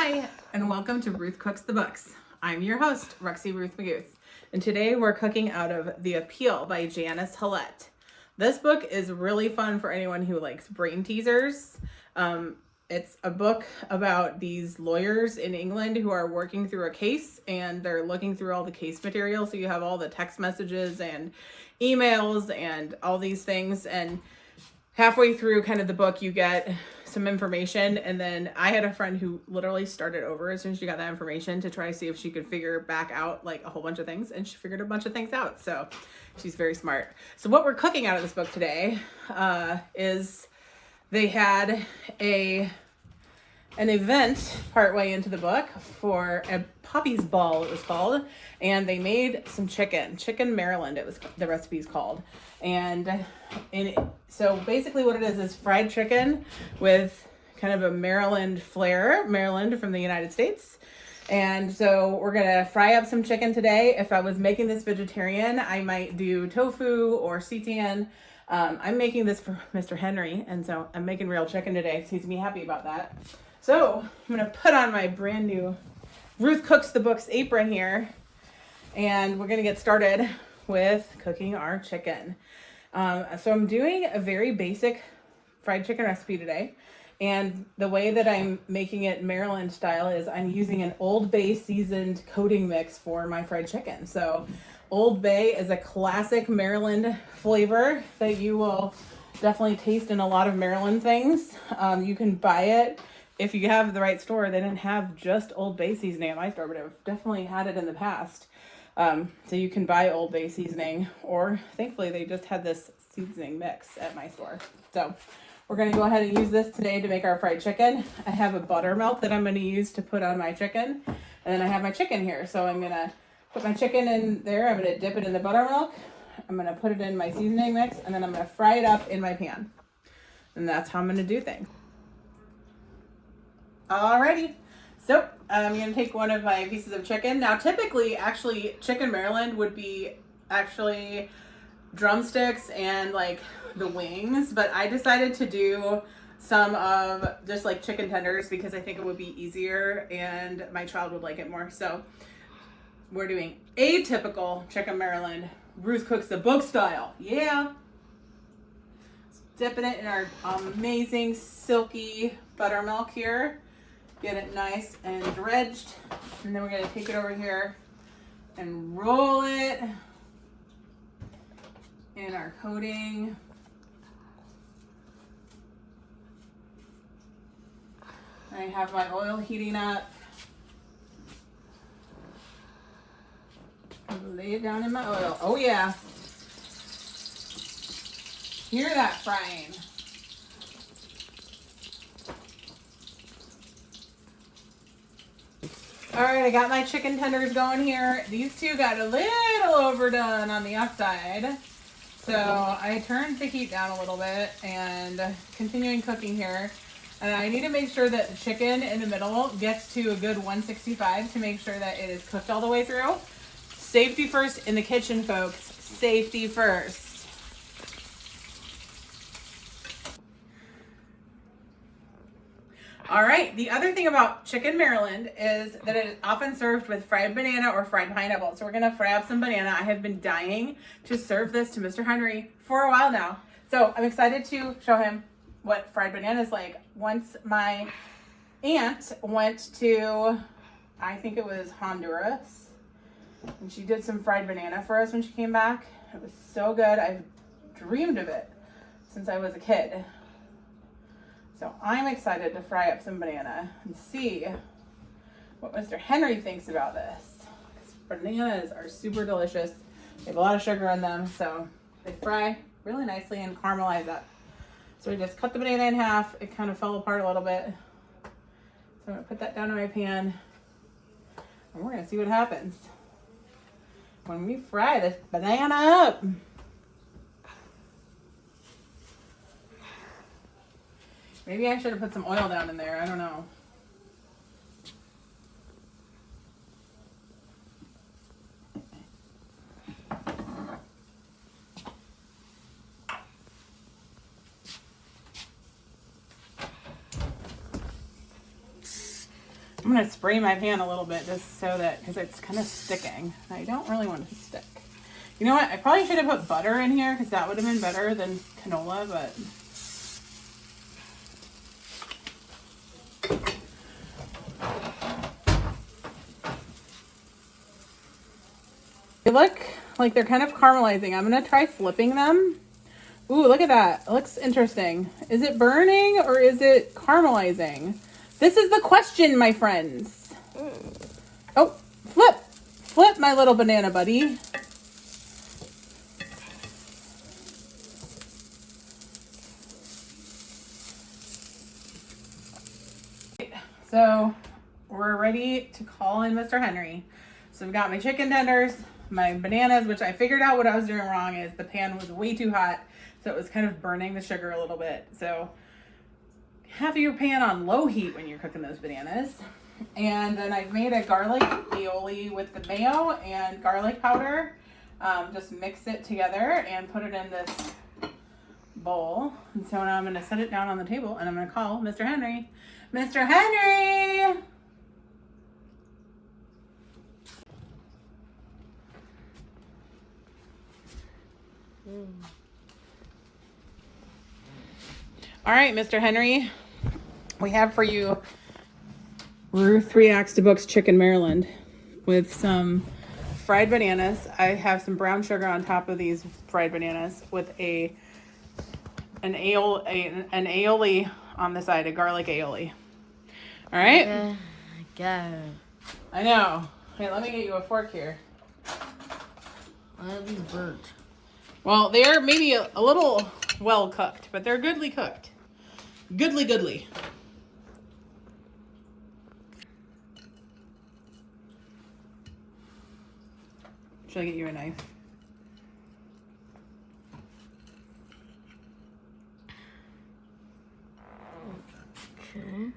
Hi, and welcome to Ruth Cooks the Books. I'm your host, Ruxie Ruth McGouth, and today we're cooking out of The Appeal by Janice Hallet. This book is really fun for anyone who likes brain teasers. It's a book about these lawyers in England who are working through a case, and they're looking through all the case material. So you have all the text messages and emails and all these things, and halfway through kind of the book you get some information, and then I had a friend who literally started over as soon as she got that information to try to see if she could figure back out like a whole bunch of things, and she figured a bunch of things out. So she's very smart. So what we're cooking out of this book today is they had an event partway into the book for a Poppy's Ball, it was called, and they made some chicken Maryland, it was the recipe's called. And so basically what it is fried chicken with kind of a Maryland flair, Maryland from the United States. And so we're gonna fry up some chicken today. If I was making this vegetarian, I might do tofu or seitan. I'm making this for Mr. Henry, and so I'm making real chicken today, so he's gonna be happy about that. So I'm gonna put on my brand new Ruth Cooks the Books apron here, and we're gonna get started with cooking our chicken. So I'm doing a very basic fried chicken recipe today, and the way that I'm making it Maryland style is I'm using an Old Bay seasoned coating mix for my fried chicken. So Old Bay is a classic Maryland flavor that you will definitely taste in a lot of Maryland things. You can buy it if you have the right store. They didn't have just Old Bay seasoning at my store, but I've definitely had it in the past. So you can buy Old Bay seasoning, or thankfully they just had this seasoning mix at my store. So we're going to go ahead and use this today to make our fried chicken. I have a buttermilk that I'm going to use to put on my chicken, and then I have my chicken here. So I'm going to put my chicken in there. I'm going to dip it in the buttermilk. I'm going to put it in my seasoning mix, and then I'm going to fry it up in my pan. And that's how I'm going to do things. Alrighty. So I'm going to take one of my pieces of chicken. Now, typically, actually, chicken Maryland would be actually drumsticks and like the wings, but I decided to do some of just like chicken tenders because I think it would be easier and my child would like it more. So we're doing atypical chicken Maryland, Ruth Cooks the Book style. Yeah. Dipping it in our amazing silky buttermilk here. Get it nice and dredged, and then we're going to take it over here and roll it in our coating. I have my oil heating up. Lay it down in my oil. Oh yeah. Hear that frying. All right, I got my chicken tenders going here. These two got a little overdone on the outside. So I turned the heat down a little bit and continuing cooking here. And I need to make sure that the chicken in the middle gets to a good 165 to make sure that it is cooked all the way through. Safety first in the kitchen, folks. Safety first. All right, the other thing about chicken Maryland is that it is often served with fried banana or fried pineapple. So we're gonna fry up some banana. I have been dying to serve this to Mr. Henry for a while now. So I'm excited to show him what fried banana is like. Once my aunt went to, I think it was Honduras, and she did some fried banana for us when she came back. It was so good. I've dreamed of it since I was a kid. So I'm excited to fry up some banana and see what Mr. Henry thinks about this. Bananas are super delicious. They have a lot of sugar in them, so they fry really nicely and caramelize up. So we just cut the banana in half. It kind of fell apart a little bit. So I'm gonna put that down in my pan, and we're gonna see what happens when we fry this banana up. Maybe I should have put some oil down in there. I don't know. I'm going to spray my pan a little bit just so that, because it's kind of sticking. I don't really want it to stick. You know what? I probably should have put butter in here because that would have been better than canola, but... They look like they're kind of caramelizing. I'm going to try flipping them. Ooh, look at that. It looks interesting. Is it burning or is it caramelizing? This is the question, my friends. Oh, flip. Flip, my little banana buddy. So we're ready to call in Mr. Henry. So we've got my chicken tenders, my bananas, which I figured out what I was doing wrong is the pan was way too hot. So it was kind of burning the sugar a little bit. So have your pan on low heat when you're cooking those bananas. And then I've made a garlic aioli with the mayo and garlic powder. Just mix it together and put it in this bowl. And so now I'm going to set it down on the table and I'm going to call Mr. Henry. Mr. Henry! All right, Mr. Henry, we have for you Ruth Cooks the Books Chicken Maryland with some fried bananas. I have some brown sugar on top of these fried bananas with an aioli on the side, a garlic aioli. All right? I know. Hey, let me get you a fork here. Why are these burnt? Well, they're maybe a little well cooked, but they're goodly cooked. Goodly. Should I get you a knife? Okay.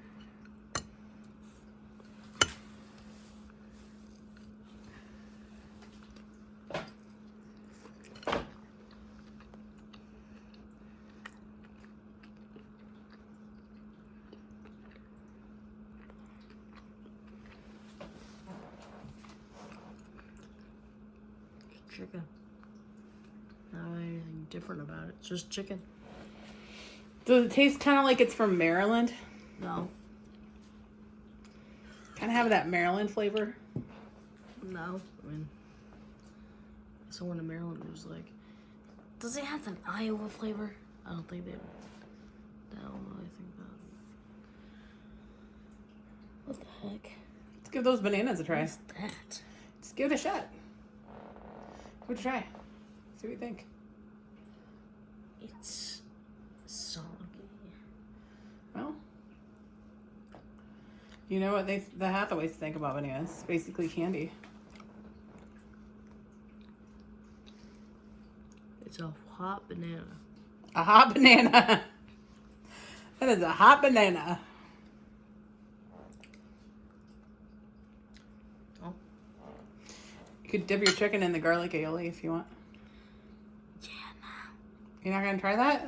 Chicken. Not anything different about it. It's just chicken. Does it taste kind of like it's from Maryland? No. Kind of have that Maryland flavor? No. I mean, someone in Maryland was like, does it have an Iowa flavor? I don't think they do. I don't really think that. What the heck? Let's give those bananas a try. What's that? Just give it a shot. Give it a try. See what you think. It's soggy. Well, you know what the Hathaways think about bananas. It's basically candy. It's a hot banana. A hot banana. That is a hot banana. Oh. You could dip your chicken in the garlic aioli if you want. Yeah, no. You're not gonna try that?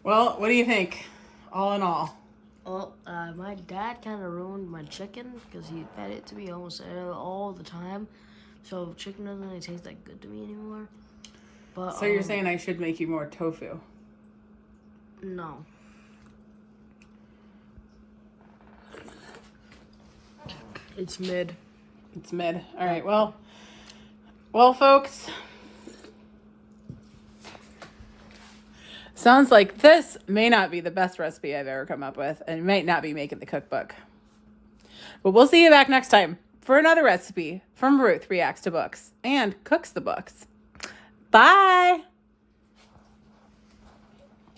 Well, what do you think? All in all. Well, my dad kind of ruined my chicken because he fed it to me almost all the time. So chicken doesn't really taste that good to me anymore. But So you're saying I should make you more tofu? No. It's mid. It's mid. All right. Well, folks. Sounds like this may not be the best recipe I've ever come up with, and it might not be making the cookbook. But we'll see you back next time for another recipe from Ruth Reacts to Books and Cooks the Books. Bye.